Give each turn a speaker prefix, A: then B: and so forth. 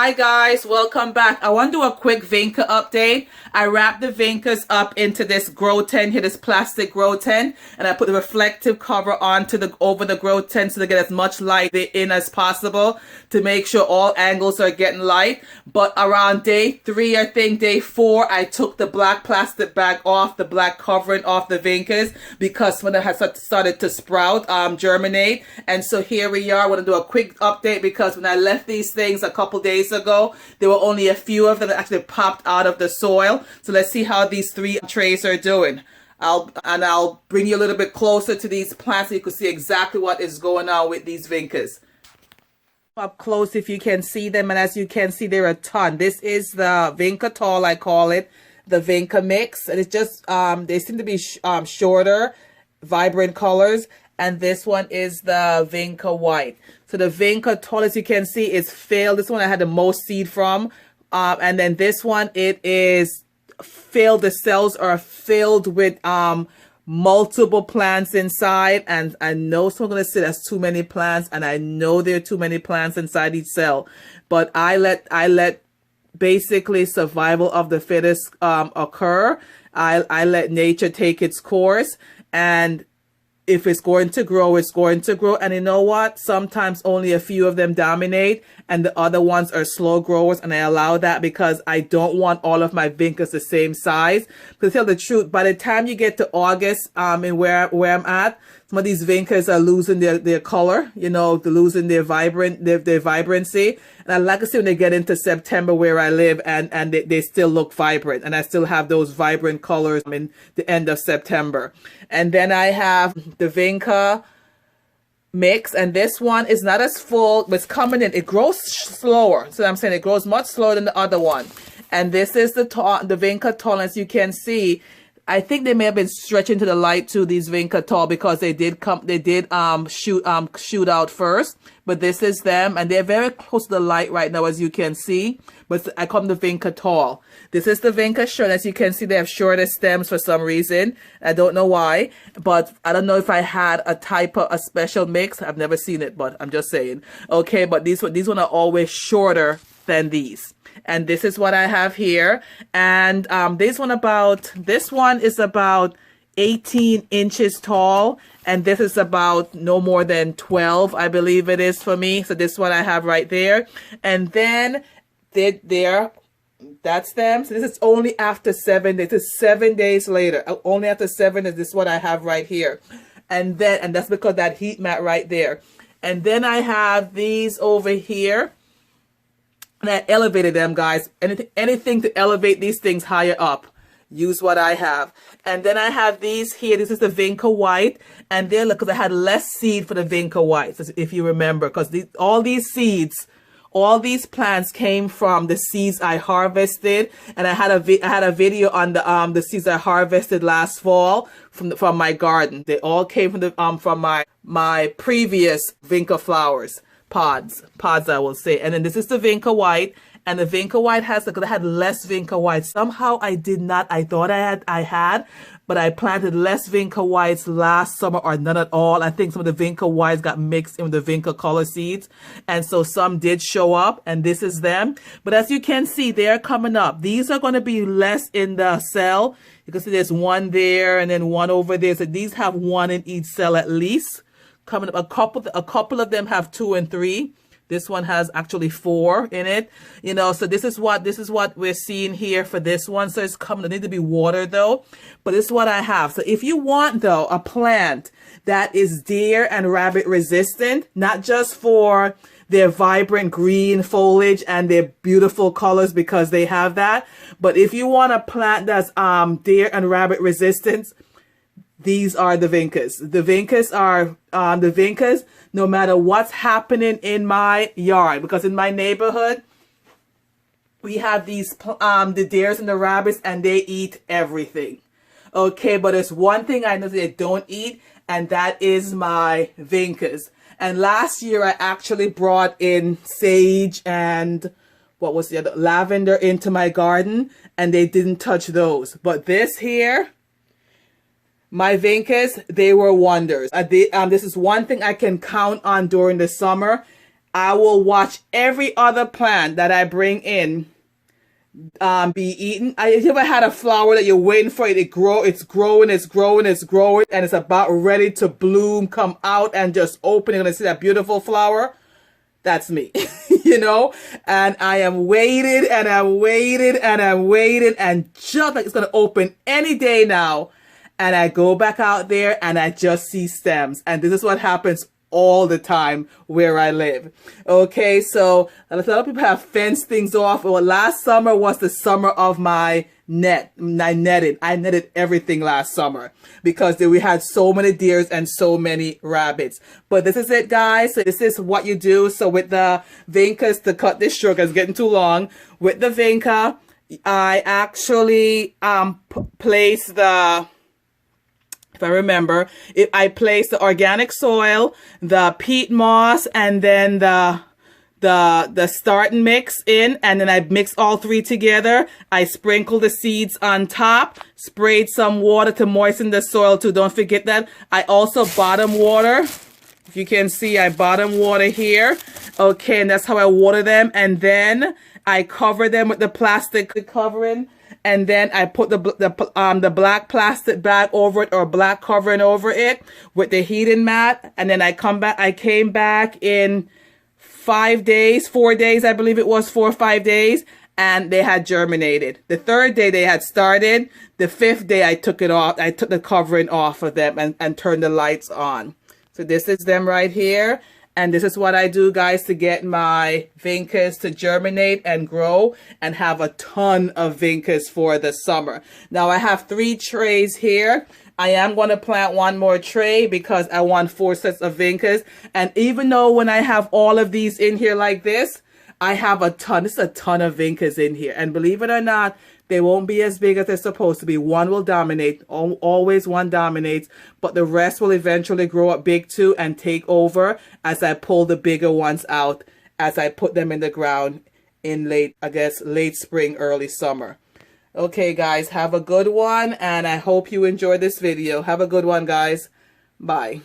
A: Hi guys, welcome back. I want to do a quick Vinca update. I wrapped the Vincas up into this grow tent here, this plastic grow tent, and I put the reflective cover onto over the grow tent so to get as much light in as possible to make sure all angles are getting light. But around day 3, I think day 4, I took the black plastic bag off, the black covering off the Vincas because when it has started to sprout, germinate. And so here we are. I want to do a quick update because when I left these things a couple days ago, there were only a few of them that actually popped out of the soil. So let's see how these 3 trays are doing. I'll bring you a little bit closer to these plants so you can see exactly what is going on with these Vincas. Up close if you can see them, and as you can see, there are a ton. This is the Vinca tall, I call it, the Vinca mix, and it's just they seem to be shorter, vibrant colors. And this one is the Vinca white. So the Vinca tall, as you can see, is filled. This one I had the most seed from. And then this one, it is filled. The cells are filled with multiple plants inside. And I know someone's going to say that's too many plants. And I know there are too many plants inside each cell. But I let basically survival of the fittest occur. I let nature take its course. And if it's going to grow, it's going to grow. And you know what? Sometimes only a few of them dominate and the other ones are slow growers. And I allow that because I don't want all of my Vincas the same size. To tell the truth, by the time you get to August, and where I'm at, some of these Vincas are losing their color, you know, they're losing their vibrancy. And I like to see when they get into September where I live and they still look vibrant. And I still have those vibrant colors in the end of September. And then I have the Vinca mix. And this one is not as full, but it's coming in. It grows slower. So I'm saying it grows much slower than the other one. And this is the Vinca tall, as you can see. I think they may have been stretching to the light too, these Vinca tall, because they did shoot out first. But this is them, and they're very close to the light right now, as you can see. But I call them the Vinca tall. This is the Vinca short. As you can see, they have shorter stems for some reason. I don't know why, but I don't know if I had a special mix. I've never seen it, but I'm just saying. Okay, but these ones are always shorter than these. And this is what I have here. And this one is about 18 inches tall. And this is about no more than 12, I believe it is for me. So this one I have right there. And then that's them. So this is only after 7 days. This is 7 days later. Only after 7 days, this is what I have right here. And that's because that heat mat right there. And then I have these over here. And I elevated them, guys. Anything to elevate these things higher up. Use what I have. And then I have these here. This is the Vinca white. And there, look, because I had less seed for the Vinca white, if you remember. Because all these seeds, all these plants came from the seeds I harvested. And I had a video on the seeds I harvested last fall from my garden. They all came from my previous Vinca flowers. Pods I will say. And then this is the Vinca white, and the Vinca white I had less Vinca white. Somehow I thought I had, but I planted less Vinca whites last summer or none at all. I think some of the Vinca whites got mixed in with the Vinca color seeds, and so some did show up, and this is them. But as you can see, they're coming up. These are going to be less in the cell. You can see there's one there and then one over there. So these have one in each cell at least. Coming up, a couple of them have 2 and 3. This one has actually 4 in it, you know. So this is what we're seeing here for this one. So it's coming. It need to be watered though, but this is what I have. So if you want though a plant that is deer and rabbit resistant, not just for their vibrant green foliage and their beautiful colors because they have that, but if you want a plant that's deer and rabbit resistant, these are the Vincas. The Vincas are the Vincas, no matter what's happening in my yard, because in my neighborhood, we have these, the deers and the rabbits, and they eat everything. Okay, but there's one thing I know they don't eat, and that is my Vincas. And last year, I actually brought in sage and what was the other, lavender into my garden, and they didn't touch those. But this here, my Vincas, they were wonders. This is one thing I can count on during the summer. I will watch every other plant that I bring in be eaten. You ever had a flower that you're waiting for it to grow? It's growing, it's growing, it's growing, and it's about ready to bloom, come out, and just open. You're gonna see that beautiful flower. That's me, you know. And I am waiting, and I'm waiting, and I'm waiting, and just like it's gonna open any day now. And I go back out there, and I just see stems, and this is what happens all the time where I live. Okay, so a lot of people have fenced things off. Well, last summer was the summer of my net. I netted everything last summer because we had so many deers and so many rabbits. But this is it, guys. So this is what you do. So with the Vincas, to cut this short, it's getting too long. With the Vinca, I actually place the, if I remember, I place the organic soil, the peat moss, and then the starting mix in, and then I mix all three together. I sprinkle the seeds on top, sprayed some water to moisten the soil too. Don't forget that. I also bottom water. If you can see, I bottom water here. Okay, and that's how I water them. And then I cover them with the plastic covering. And then I put the black plastic bag over it, or black covering over it with the heating mat. And then I came back in 4 days, I believe it was 4 or 5 days, and they had germinated. The third day they had started. The fifth day I took it off. I took the covering off of them and turned the lights on. So this is them right here. And this is what I do, guys, to get my Vincas to germinate and grow and have a ton of Vincas for the summer. Now I have 3 trays here. I am going to plant 1 more tray because I want 4 sets of Vincas. And even though when I have all of these in here like this, I have a ton. This is a ton of Vincas in here. And believe it or not, they won't be as big as they're supposed to be. One will dominate. Always one dominates. But the rest will eventually grow up big too and take over as I pull the bigger ones out as I put them in the ground in late spring, early summer. Okay, guys, have a good one. And I hope you enjoyed this video. Have a good one, guys. Bye.